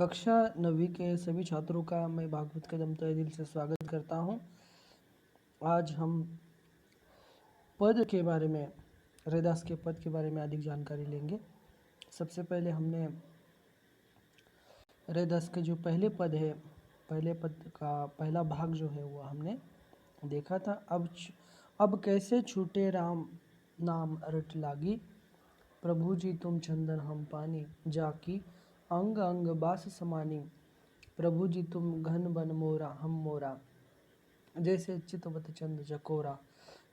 कक्षा 9वीं के सभी छात्रों का मैं भागवत कदम तहे दिल से स्वागत करता हूं। आज हम पद के बारे में, रैदास के पद के बारे में अधिक जानकारी लेंगे। सबसे पहले हमने रैदास के जो पहले पद है, पहले पद का पहला भाग जो है वो हमने देखा था। अब कैसे छूटे राम नाम रट लागी, प्रभु जी तुम चंदन हम पानी, जाकी अंग अंग बास समानी, प्रभु जी तुम घन बन मोरा हम मोरा, जैसे चितवत चंद चकोरा,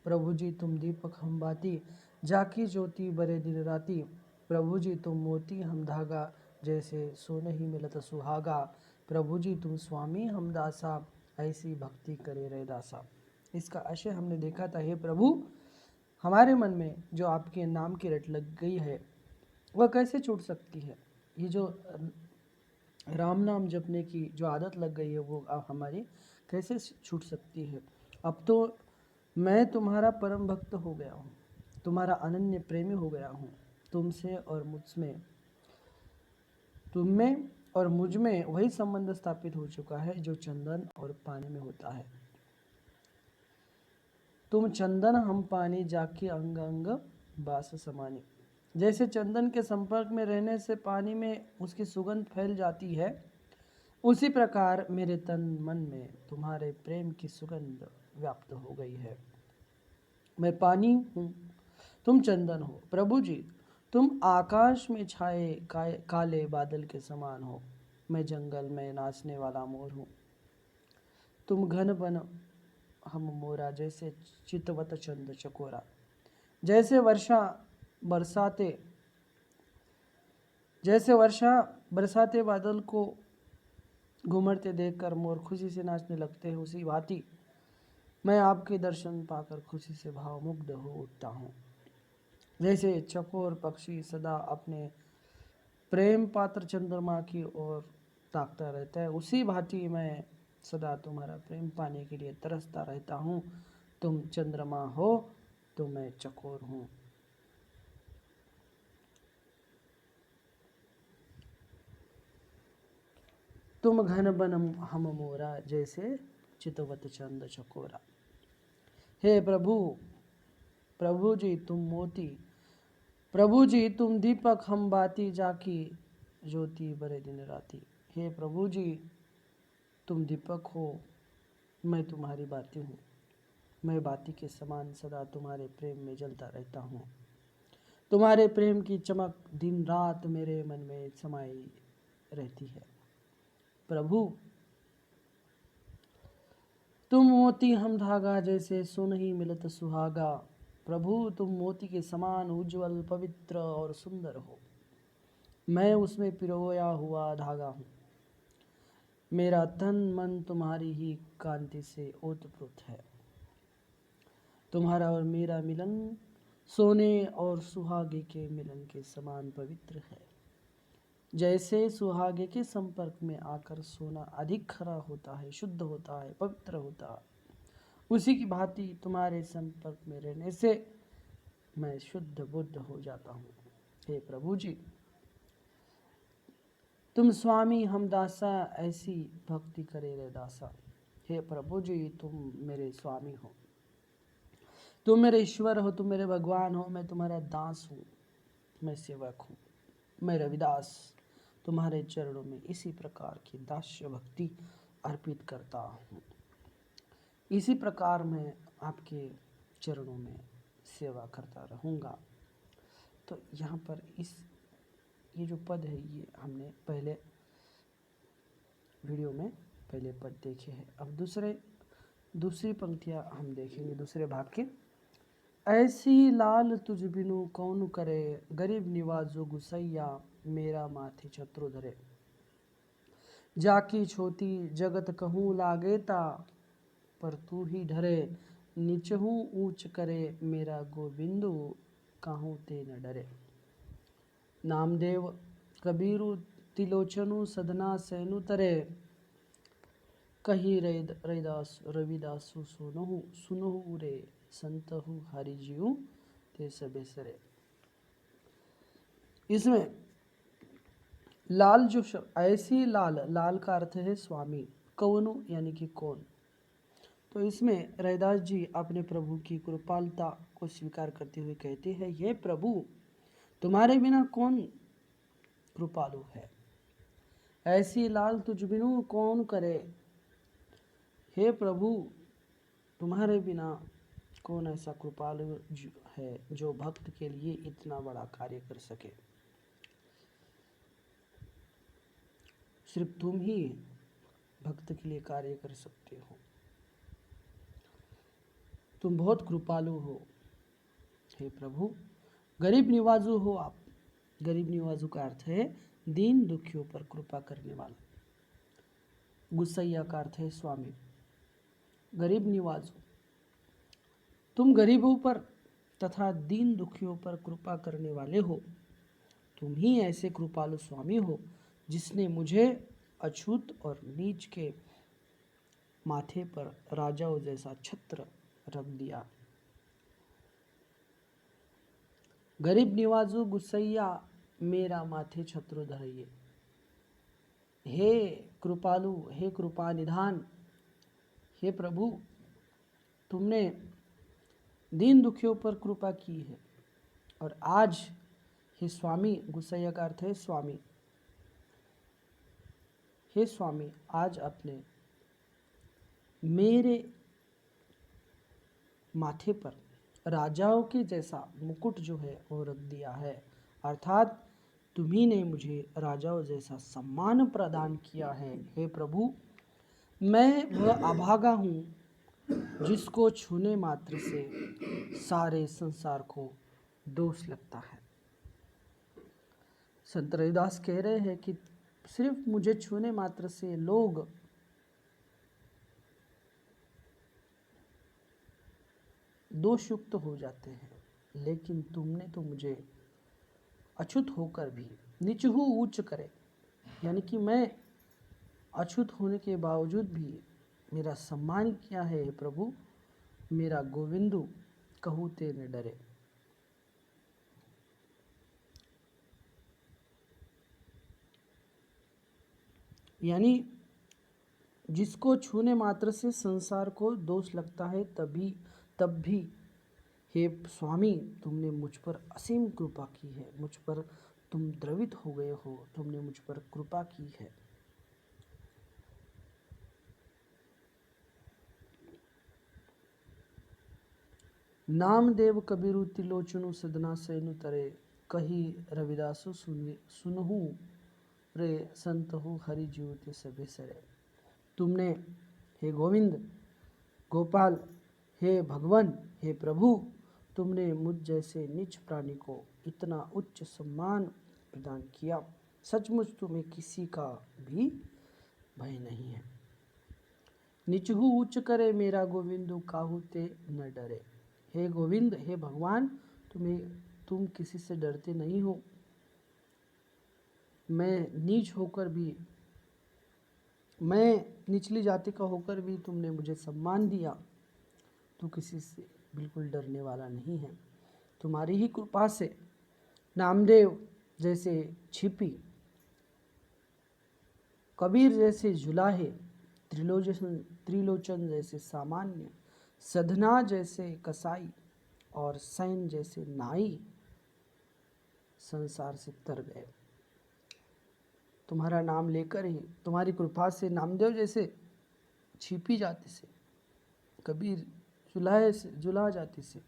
प्रभु जी तुम दीपक हम बाती, जाकी ज्योति बरे दिन राती, प्रभु जी तुम मोती हम धागा, जैसे सोने ही मिलत सुहागा, प्रभु जी तुम स्वामी हम दासा, ऐसी भक्ति करे रैदासा। इसका आशय हमने देखा था। हे प्रभु, हमारे मन में जो आपके नाम की रट लग गई है वह कैसे छूट सकती है। ये जो राम नाम जपने की जो आदत लग गई है वो हमारी कैसे छूट सकती है। अब तो मैं तुम्हारा परम भक्त हो गया हूँ, तुम्हारा अनन्य प्रेमी हो गया हूँ। तुमसे और मुझमें, तुम में और मुझ में वही संबंध स्थापित हो चुका है जो चंदन और पानी में होता है। तुम चंदन हम पानी, जाके अंग अंग बास समानी। जैसे चंदन के संपर्क में रहने से पानी में उसकी सुगंध फैल जाती है, उसी प्रकार मेरे तन मन में तुम्हारे प्रेम की सुगंध व्याप्त हो गई है। मैं पानी हूँ, तुम चंदन हो। प्रभु जी तुम आकाश में छाए काले बादल के समान हो। मैं जंगल में नाचने वाला मोर हूँ, तुम घन बन हम मोरा, जैसे चितवत चंद चकोरा। जैसे वर्षा बरसाते बादल को घूमते देखकर मोर खुशी से नाचने लगते हैं, उसी भांति मैं आपके दर्शन पाकर खुशी से भावमुग्ध हो उठता हूँ। जैसे चकोर पक्षी सदा अपने प्रेम पात्र चंद्रमा की ओर ताकता रहता है, उसी भांति मैं सदा तुम्हारा प्रेम पाने के लिए तरसता रहता हूँ। तुम चंद्रमा हो तो मैं चकोर हूँ। तुम घन बन हम मोरा, जैसे चितवत चंद चकोरा। हे प्रभु, प्रभु जी तुम मोती, प्रभु जी तुम दीपक हम बाती, जाकी ज्योति बरे दिन राती। हे प्रभु जी तुम दीपक हो, मैं तुम्हारी बाती हूँ। मैं बाती के समान सदा तुम्हारे प्रेम में जलता रहता हूँ। तुम्हारे प्रेम की चमक दिन रात मेरे मन में समाई रहती है। प्रभु तुम मोती हम धागा, जैसे सुनहि मिलत सुहागा, प्रभु तुम मोती के समान उज्जवल पवित्र और सुंदर हो। मैं उसमें पिरोया हुआ धागा हूँ। मेरा तन मन तुम्हारी ही कांति से ओतप्रोत है। तुम्हारा और मेरा मिलन सोने और सुहागे के मिलन के समान पवित्र है। जैसे सुहागे के संपर्क में आकर सोना अधिक खरा होता है, शुद्ध होता है, पवित्र होता है, उसी की भांति तुम्हारे संपर्क में रहने से मैं शुद्ध बुद्ध हो जाता हूँ। हे प्रभु जी तुम स्वामी हम दासा, ऐसी भक्ति करे रे दासा। हे प्रभु जी तुम मेरे स्वामी हो, तुम मेरे ईश्वर हो, तुम मेरे भगवान हो। मैं तुम्हारा दास हूँ, मैं सेवक हूँ, मैं रविदास तुम्हारे चरणों में इसी प्रकार की दास्य भक्ति अर्पित करता हूँ। इसी प्रकार मैं आपके चरणों में सेवा करता रहूँगा। तो यहाँ पर ये जो पद है ये हमने पहले वीडियो में पहले पद देखे हैं। अब दूसरी पंक्तियाँ हम देखेंगे दूसरे भाग के। ऐसी लाल तुझ बिनु कौन करे, गरीब निवाजो गुसैया, मेरा माथे छत्रु धरे, जाकी छोटी जगत कहूँ लागेता, पर तू ही धरे, नीचहूँ ऊंच करे, मेरा गोविंदु काहू ते न डरे। नामदेव कबीरु तिलोचनु सदना सैनु तरे, कही रविदासु सुनहु रे, संतहु हरिजीउ ते सबे सरे। इसमें लाल जो ऐसी लाल, लाल का अर्थ है स्वामी, कौनु यानी कि कौन। तो इसमें रैदास जी अपने प्रभु की कृपालता को स्वीकार करते हुए कहते हैं, ये प्रभु तुम्हारे बिना कौन कृपालु है, ऐसी लाल तुझ बिनु कौन करे। हे प्रभु तुम्हारे बिना कौन ऐसा कृपालु है जो भक्त के लिए इतना बड़ा कार्य कर सके। सिर्फ तुम ही भक्त के लिए कार्य कर सकते हो, तुम बहुत कृपालु हो हे प्रभु। गरीब निवाजू हो आप। गरीब निवाजू का अर्थ है दीन दुखियों पर कृपा करने वाला। गुस्सैया का अर्थ है स्वामी। गरीब निवाजू, तुम गरीबों पर तथा दीन दुखियों पर कृपा करने वाले हो। तुम ही ऐसे कृपालु स्वामी हो जिसने मुझे अछूत और नीच के माथे पर राजाओं जैसा छत्र रख दिया। गरीब निवाजू गुस्सैया मेरा माथे छत्र धरिए। हे कृपालु, हे कृपा निधान, हे प्रभु तुमने दीन दुखियों पर कृपा की है। और आज हे स्वामी, गुस्सैया का अर्थ है स्वामी, हे स्वामी आज अपने मेरे माथे पर राजाओं के जैसा मुकुट जो है वो रख दिया है। अर्थात तुम्ही ने मुझे राजाओं जैसा सम्मान प्रदान किया है। हे प्रभु मैं वह अभागा हूँ जिसको छूने मात्र से सारे संसार को दोष लगता है। संत रविदास कह रहे हैं कि सिर्फ मुझे छूने मात्र से लोग दोषयुक्त हो जाते हैं, लेकिन तुमने तो मुझे अछूत होकर भी नीचहु ऊंच करे, यानी कि मैं अछूत होने के बावजूद भी मेरा सम्मान किया है। प्रभु मेरा गोविंदु कहूँ ते न डरे। यानी जिसको छूने मात्र से संसार को दोष लगता है तब भी हे स्वामी तुमने मुझ पर असीम कृपा की है, मुझ पर तुम द्रवित हो गए हो, तुमने मुझ पर कृपा की है। नामदेव कबीरु तिलोचनु सदना सैनु तरे, कही रविदासु सुनहु रे संतहु हरि जीवते सभे सरे। तुमने हे गोविंद, गोपाल, हे भगवान, हे प्रभु तुमने मुझ जैसे नीच प्राणी को इतना उच्च सम्मान प्रदान किया। सचमुच तुम्हें किसी का भी भय नहीं है। निचहु उच्च करे मेरा गोविंदु काहू ते न डरे। हे गोविंद, हे भगवान तुम किसी से डरते नहीं हो। मैं नीच होकर भी, मैं निचली जाति का होकर भी तुमने मुझे सम्मान दिया। तू किसी से बिल्कुल डरने वाला नहीं है। तुम्हारी ही कृपा से नामदेव जैसे छिपी, कबीर जैसे जुलाहे, त्रिलोचन जैसे सामान्य, सधना जैसे कसाई और सैन जैसे नाई संसार से तर गए। तुम्हारा नाम लेकर ही, तुम्हारी कृपा से नामदेव जैसे छिपी जाति से, कबीर जुलाह जाति से,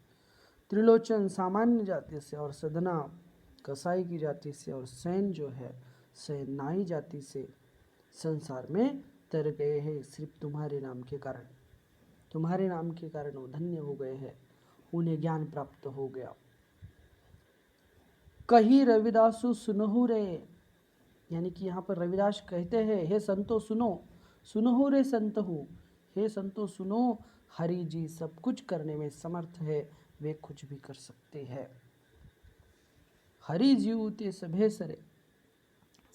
त्रिलोचन सामान्य जाति से और सधना कसाई की जाति से और सैन जो है सैन नाई जाति से संसार में तर गए हैं। सिर्फ तुम्हारे नाम के कारण, तुम्हारे नाम के कारण वो धन्य हो गए हैं, उन्हें ज्ञान प्राप्त हो गया। कही रविदासु सुनहु रे, यानी कि यहाँ पर रविदास कहते हैं हे संतो सुनो, सुनहु रे संतहु, हे संतो सुनो, हरि जी सब कुछ करने में समर्थ है, वे कुछ भी कर सकते हैं। हरि जीव ते सभे सरे,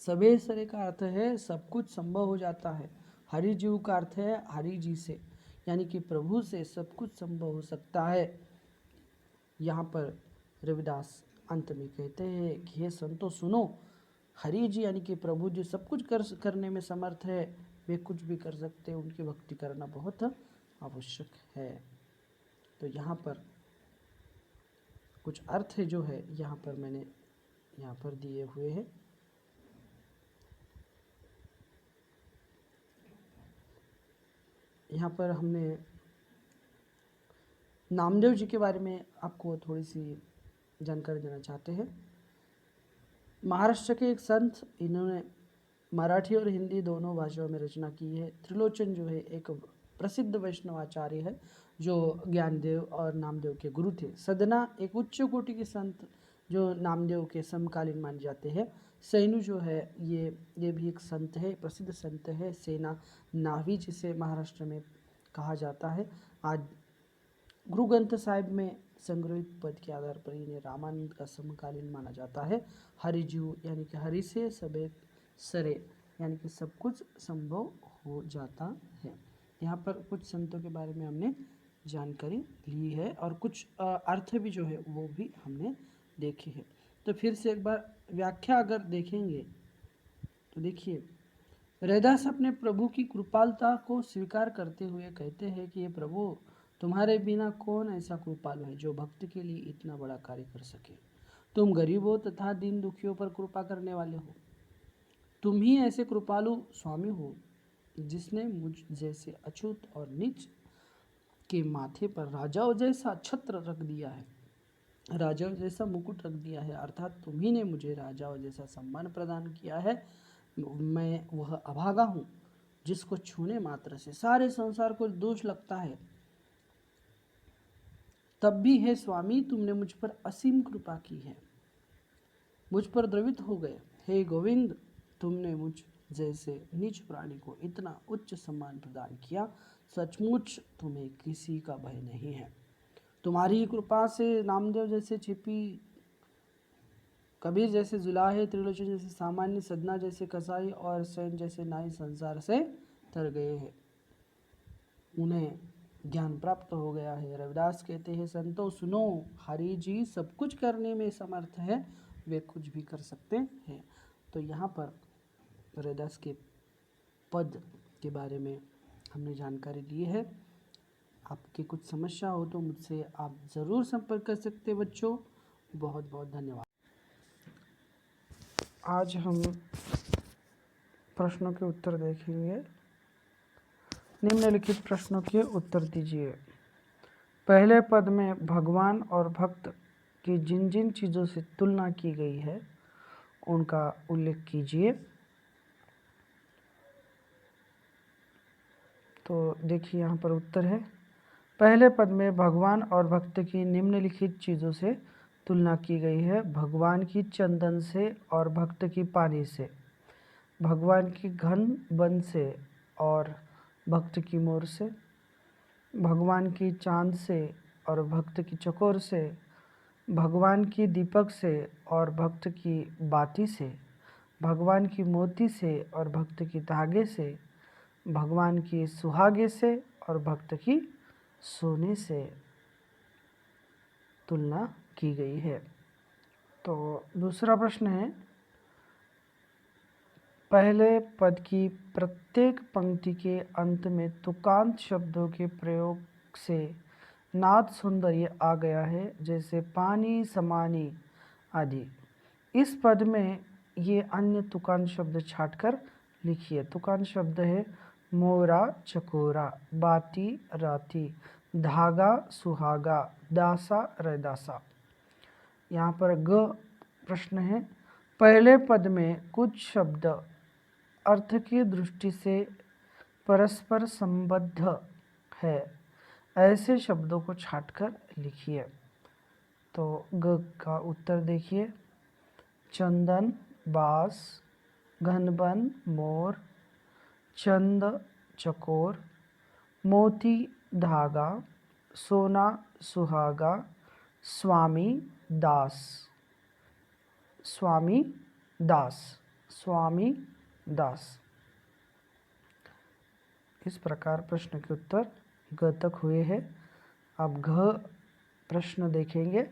सभे सरे का अर्थ है सब कुछ संभव हो जाता है। हरि जीव का अर्थ है हरि जी से, यानी कि प्रभु से सब कुछ संभव हो सकता है। यहाँ पर रविदास अंत में कहते हैं कि हे संतो सुनो, हरि जी यानी कि प्रभु जो सब कुछ करने में समर्थ है, वे कुछ भी कर सकते हैं, उनकी भक्ति करना बहुत आवश्यक है। तो यहाँ पर कुछ अर्थ है जो है यहाँ पर मैंने यहाँ पर दिए हुए हैं। यहाँ पर हमने नामदेव जी के बारे में आपको थोड़ी सी जानकारी देना चाहते हैं। महाराष्ट्र के एक संत, इन्होंने मराठी और हिंदी दोनों भाषाओं में रचना की है। त्रिलोचन जो है एक प्रसिद्ध वैष्णव आचार्य है जो ज्ञानदेव और नामदेव के गुरु थे। सदना एक उच्च कोटि के संत जो नामदेव के समकालीन माने जाते हैं। सैनु जो है ये भी एक संत है, प्रसिद्ध संत है। सेना नावी जिसे महाराष्ट्र में कहा जाता है। आज गुरु ग्रंथ साहिब में संग्रहित पद के आधार पर इन्हें रामानंद का समकालीन माना जाता है। हरिजू यानी कि हरि से सबे सरे यानी कि सब कुछ संभव हो जाता है। यहाँ पर कुछ संतों के बारे में हमने जानकारी ली है और कुछ अर्थ भी जो है वो भी हमने देखे हैं। तो फिर से एक बार व्याख्या अगर देखेंगे तो देखिए, रैदास अपने प्रभु की कृपालता को स्वीकार करते हुए कहते हैं कि ये प्रभु, तुम्हारे बिना कौन ऐसा कृपालु है जो भक्त के लिए इतना बड़ा कार्य कर सके। तुम गरीबों तथा दीन दुखियों पर कृपा करने वाले हो। तुम ही ऐसे कृपालु स्वामी हो जिसने मुझ जैसे अछूत और नीच के माथे पर राजाओं जैसा छत्र रख दिया है, राजाओं जैसा मुकुट रख दिया है। अर्थात तुम्ही ने मुझे राजाओं जैसा सम्मान प्रदान किया है। मैं वह अभागा हूँ जिसको छूने मात्र से सारे संसार को दोष लगता है। तब भी हे स्वामी, तुमने मुझ पर असीम कृपा की है, मुझ पर द्रवित हो गए। हे गोविंद, तुमने मुझ जैसे नीच प्राणी को इतना उच्च सम्मान प्रदान किया। सचमुच तुम्हें किसी का भय नहीं है। तुम्हारी कृपा से नामदेव जैसे छिपी, कबीर जैसे जुलाहे, त्रिलोचन जैसे सामान्य, सदना जैसे कसाई और सैन जैसे नाई संसार से तर गए हैं। उन्हें ज्ञान प्राप्त हो गया है। रविदास कहते हैं, संतो सुनो, हरि जी सब कुछ करने में समर्थ है, वे कुछ भी कर सकते हैं। तो यहाँ पर रविदास के पद के बारे में हमने जानकारी ली है। आपकी कुछ समस्या हो तो मुझसे आप ज़रूर संपर्क कर सकते हैं बच्चों। बहुत बहुत धन्यवाद। आज हम प्रश्नों के उत्तर देखेंगे। निम्नलिखित प्रश्नों के उत्तर दीजिए। पहले पद में भगवान और भक्त की जिन जिन चीज़ों से तुलना की गई है उनका उल्लेख कीजिए। तो देखिए यहाँ पर उत्तर है। पहले पद में भगवान और भक्त की निम्नलिखित चीज़ों से तुलना की गई है। भगवान की चंदन से और भक्त की पानी से, भगवान की घन वन से और भक्त की मोर से, भगवान की चांद से और भक्त की चकोर से, भगवान की दीपक से और भक्त की बाती से, भगवान की मोती से और भक्त की धागे से, भगवान की सुहागे से और भक्त की सोने से तुलना की गई है। तो दूसरा प्रश्न है, पहले पद की प्रत्येक पंक्ति के अंत में तुकांत शब्दों के प्रयोग से नाद सौंदर्य आ गया है, जैसे पानी, समानी आदि। इस पद में ये अन्य तुकांत शब्द छांटकर लिखिए। तुकांत शब्द है मोरा, चकोरा, बाती, राती, धागा, सुहागा, दासा, रैदासा। यहाँ पर ग प्रश्न है, पहले पद में कुछ शब्द अर्थ की दृष्टि से परस्पर संबद्ध है, ऐसे शब्दों को छांटकर लिखिए। तो ग का उत्तर देखिए, चंदन, बांस, घनबन, मोर, चंद, चकोर, मोती, धागा, सोना, सुहागा, स्वामी, दास, स्वामी, दास, स्वामी, दास। इस प्रकार प्रश्न के उत्तर ग तक हुए हैं। अब घ प्रश्न देखेंगे।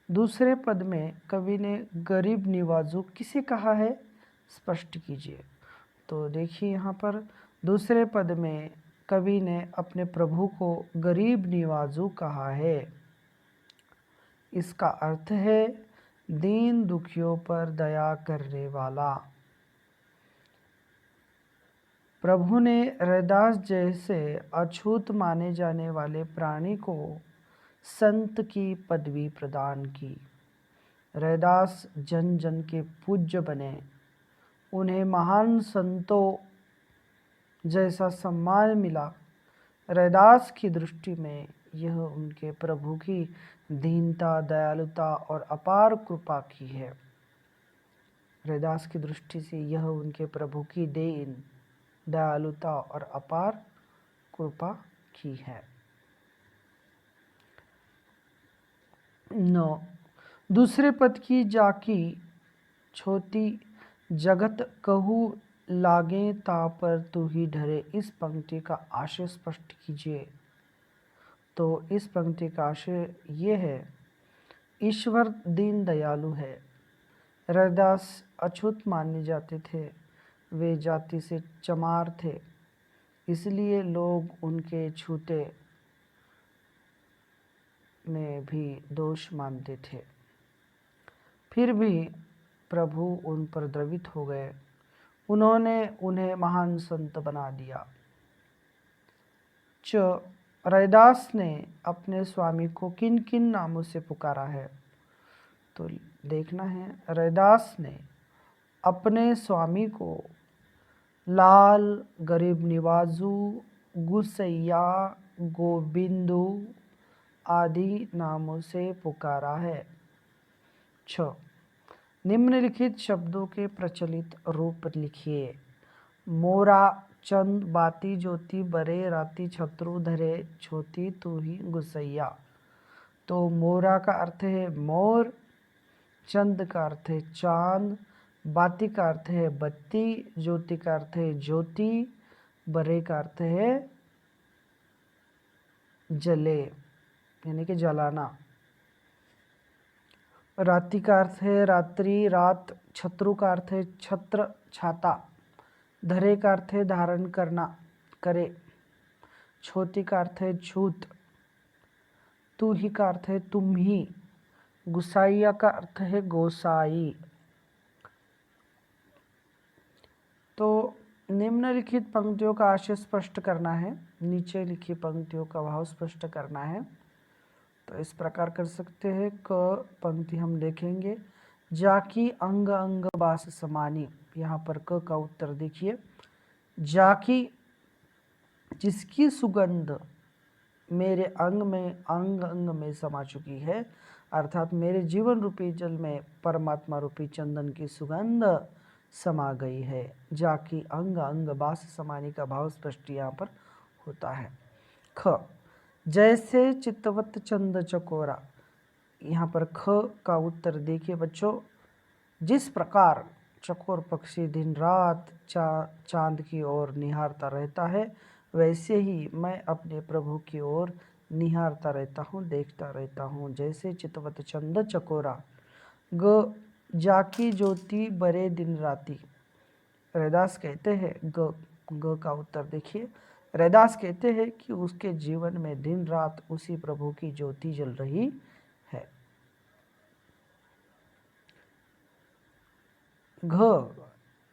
दूसरे पद में कवि ने गरीब निवाजू किसे कहा है? स्पष्ट कीजिए। तो देखिए यहाँ पर दूसरे पद में कवि ने अपने प्रभु को गरीब निवाजू कहा है। इसका अर्थ है दीन दुखियों पर दया करने वाला। प्रभु ने रैदास जैसे अछूत माने जाने वाले प्राणी को संत की पदवी प्रदान की। रैदास जन जन के पूज्य बने, उन्हें महान संतों जैसा सम्मान मिला। रैदास की दृष्टि में यह उनके प्रभु की दीनता, दयालुता और अपार कृपा की है। रैदास की दृष्टि से यह उनके प्रभु की दीन, दयालुता और अपार कृपा की है। 9 दूसरे पद की जाकी छोटी जगत कहू लागे ता पर तू ही ढरे। इस पंक्ति का आशय स्पष्ट कीजिए। तो इस पंक्ति का आशय ये है, ईश्वर दीन दयालु है। रैदास अछूत माने जाते थे, वे जाति से चमार थे, इसलिए लोग उनके छूते में भी दोष मानते थे। फिर भी प्रभु उन पर द्रवित हो गए, उन्होंने उन्हें महान संत बना दिया। रैदास ने अपने स्वामी को किन किन नामों से पुकारा है? तो देखना है, रैदास ने अपने स्वामी को लाल, गरीब निवाजू, गुसैया, गोबिंदू आदि नामों से पुकारा है। 6 निम्नलिखित शब्दों के प्रचलित रूप लिखिए। मोरा चंद बाती ज्योति बरे राती छत्रु धरे छोटी तू ही गुसैया। तो मोरा का अर्थ है मोर, चंद का अर्थ है चांद, बाती का अर्थ है बत्ती, ज्योति का अर्थ है ज्योति, बरे का अर्थ है जले यानी कि जलाना, राति का अर्थ है रात्रि, रात, छत्रु का अर्थ है छत्र, छाता, धरे का अर्थ है धारण करना, करे, छोटी का अर्थ है छूत, तू ही का अर्थ है तुम ही, गुसाइया का अर्थ है गोसाई। तो निम्नलिखित पंक्तियों का आशय स्पष्ट करना है, नीचे लिखी पंक्तियों का भाव स्पष्ट करना है। तो इस प्रकार कर सकते हैं। क पंक्ति हम देखेंगे, जाकी अंग अंग बास समानी। यहाँ पर क का उत्तर देखिए, जाकी जिसकी सुगंध मेरे अंग अंग में समा चुकी है, अर्थात मेरे जीवन रूपी जल में परमात्मा रूपी चंदन की सुगंध समा गई है। जाकी अंग अंग बास समानी का भाव स्पष्ट यहाँ पर होता है। ख जैसे चितवत चंद चकोरा। यहाँ पर ख का उत्तर देखिए बच्चों, जिस प्रकार चकोर पक्षी दिन रात चांद की ओर निहारता रहता है, वैसे ही मैं अपने प्रभु की ओर निहारता रहता हूँ, देखता रहता हूँ। जैसे चितवत चंद चकोरा। ग जाकी ज्योति बरे दिन राती। रैदास कहते हैं, ग का उत्तर देखिए, रैदास कहते हैं कि उसके जीवन में दिन रात उसी प्रभु की ज्योति जल रही है। घ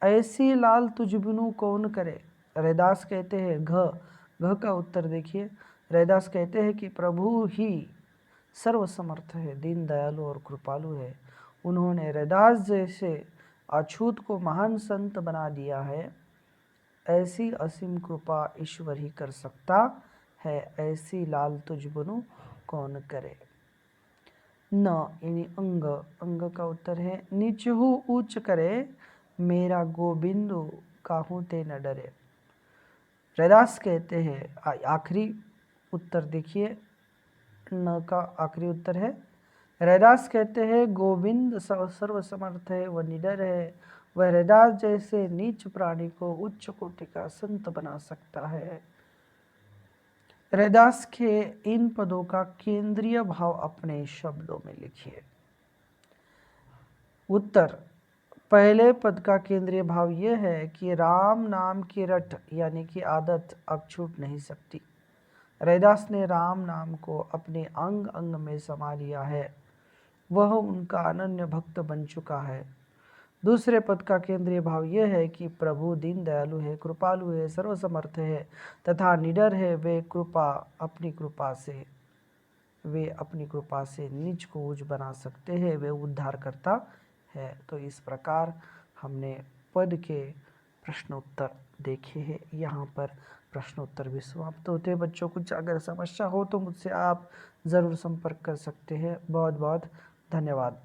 ऐसी लाल तुझ बिनु कौन करे। रैदास कहते हैं घ का उत्तर देखिए, रैदास कहते हैं कि प्रभु ही सर्वसमर्थ है, दीन दयालु और कृपालु है। उन्होंने रैदास जैसे अछूत को महान संत बना दिया है। ऐसी असीम कृपा ईश्वर ही कर सकता है, ऐसी लाल तुझ बिनु कौन करे। न यानी अंग का उत्तर है, नीचहु ऊंच करे मेरा गोबिंदु काहू ते न डरे। रैदास कहते हैं, आखिरी उत्तर देखिए, न का आखिरी उत्तर है, रैदास कहते हैं गोविंद सर्वसमर्थ है, वह निडर है, वह रैदास जैसे नीच प्राणी को उच्च कोटि का संत बना सकता है। रैदास के इन पदों का केंद्रीय भाव अपने शब्दों में लिखिए। उत्तर, पहले पद का केंद्रीय भाव यह है कि राम नाम की रट यानी कि आदत अब छूट नहीं सकती। रैदास ने राम नाम को अपने अंग अंग में समा लिया है, वह उनका अनन्य भक्त बन चुका है। दूसरे पद का केंद्रीय भाव यह है कि प्रभु दीन दयालु है, कृपालु है, सर्वसमर्थ है तथा निडर है। वे अपनी कृपा से नीच को ऊंच बना सकते हैं, वे उद्धार करता है। तो इस प्रकार हमने पद के प्रश्न उत्तर देखे हैं। यहाँ पर प्रश्न उत्तर भी समाप्त होते हैं। बच्चों कुछ अगर समस्या हो तो मुझसे आप ज़रूर संपर्क कर सकते हैं। बहुत बहुत धन्यवाद।